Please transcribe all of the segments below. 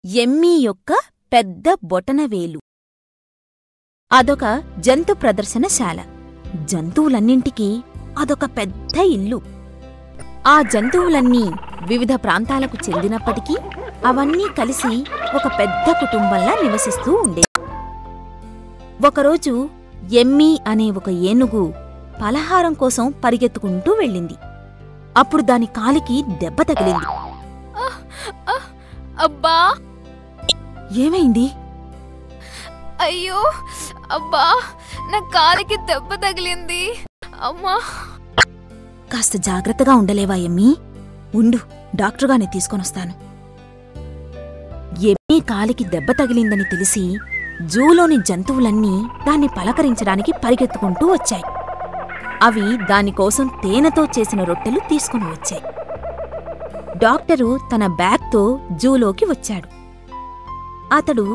Emmy యొక్క పెద్ద బొటనవేలు. అదొక జంతు ప్రదర్శనశాల. జంతువులన్నింటికీ అదొక పెద్ద ఇల్లు. ఆ జంతువులన్నీ వివిధ ప్రాంతాలకు చెందినప్పటికీ అవన్నీ కలిసి ఒక పెద్ద కుటుంబంలా నివసిస్తూ ఉండేవి. ఒకరోజు ఎమ్మీ అనే ఒక ఏనుగు పలహారం కోసం పరిగెత్తుకుంటూ వెళ్ళింది. అప్పుడు దాని కాలికి దెబ్బ తగిలింది. అబ్బా! ఏమైంది? అయ్యో అబ్బా, నా కాలికి దెబ్బ తగిలింది. అమ్మా! కాస్త జాగ్రత్తగా ఉండలేవా ఎమ్మీ? ఉండు, డాక్టరుగానే తీసుకొనొస్తాను. ఎమ్మీ కాలికి దెబ్బ తగిలిందని తెలిసి జూలోని జంతువులన్నీ దాన్ని పలకరించడానికి పరిగెత్తుకుంటూ వచ్చాయి. అవి దానికోసం తేనెతో చేసిన రొట్టెలు తీసుకుని వచ్చాయి. డాక్టరు తన బ్యాగ్తో జూలోకి వచ్చాడు. అతడు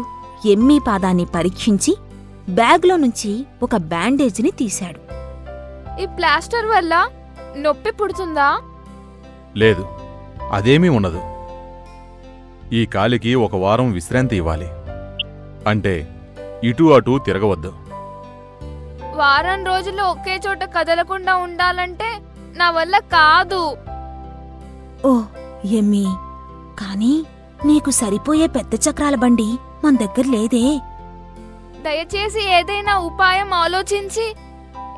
ఎమ్మీ పాదాన్ని పరీక్షించి బ్యాగ్లో నుంచి ఒక బ్యాండేజిని తీశాడు. ఈ ప్లాస్టర్ వల్ల నొప్పి పుడుతుందా? లేదు, అదేమీ ఉండదు. ఈ కాలికి 1 వారం విశ్రాంతి ఇవ్వాలి. అంటే ఇటూ అటూ తిరగవద్దు. వారం రోజులు ఒకే చోట కదలకుండా ఉండాలంటే నా వల్ల కాదు. ఓ ఎమ్మీ, కానీ నీకు సరిపోయే పెద్ద చక్రాల బండి మన దగ్గర లేదే. దయచేసి ఏదైనా ఉపాయం ఆలోచించి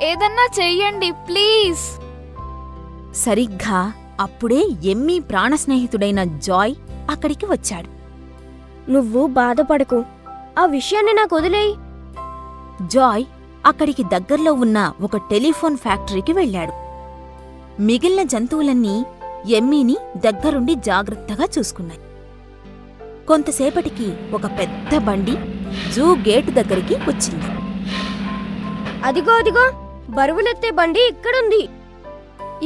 ఏదన్నా చెయ్యండి ప్లీజ్. సరిగ్గా అప్పుడే ఎమ్మీ ప్రాణస్నేహితుడైన జాయ్ అక్కడికి వచ్చాడు. నువ్వు బాధపడకు, ఆ విషయాన్ని నాకు వదిలేయ్. జాయ్ అక్కడికి దగ్గర్లో ఉన్న ఒక టెలిఫోన్ ఫ్యాక్టరీకి వెళ్ళాడు. మిగిలిన జంతువులన్నీ ఎమ్మీని దగ్గరుండి జాగ్రత్తగా చూసుకున్నాయి. కొంతసేపటికి ఒక పెద్ద బండి జూ గేటు దగ్గరికి వచ్చింది. అదిగో అదిగో, బరువులెత్తే బండి ఇక్కడుంది.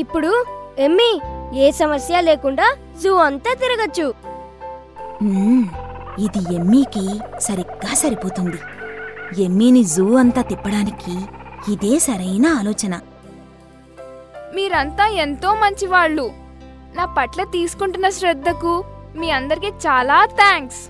ఇప్పుడు ఎమ్మీ ఏ సమస్య లేకుండా జూ అంతా తిరగచ్చు. ఇది ఎమ్మీకి సరిగ్గా సరిపోతుంది. ఎమ్మీని జూ అంతా తిప్పడానికి ఇదే సరైన ఆలోచన. మీరంతా ఎంతో మంచివాళ్ళు. నా పట్ల తీసుకుంటున్న శ్రద్ధకు మీ అందరికీ చాలా థ్యాంక్స్.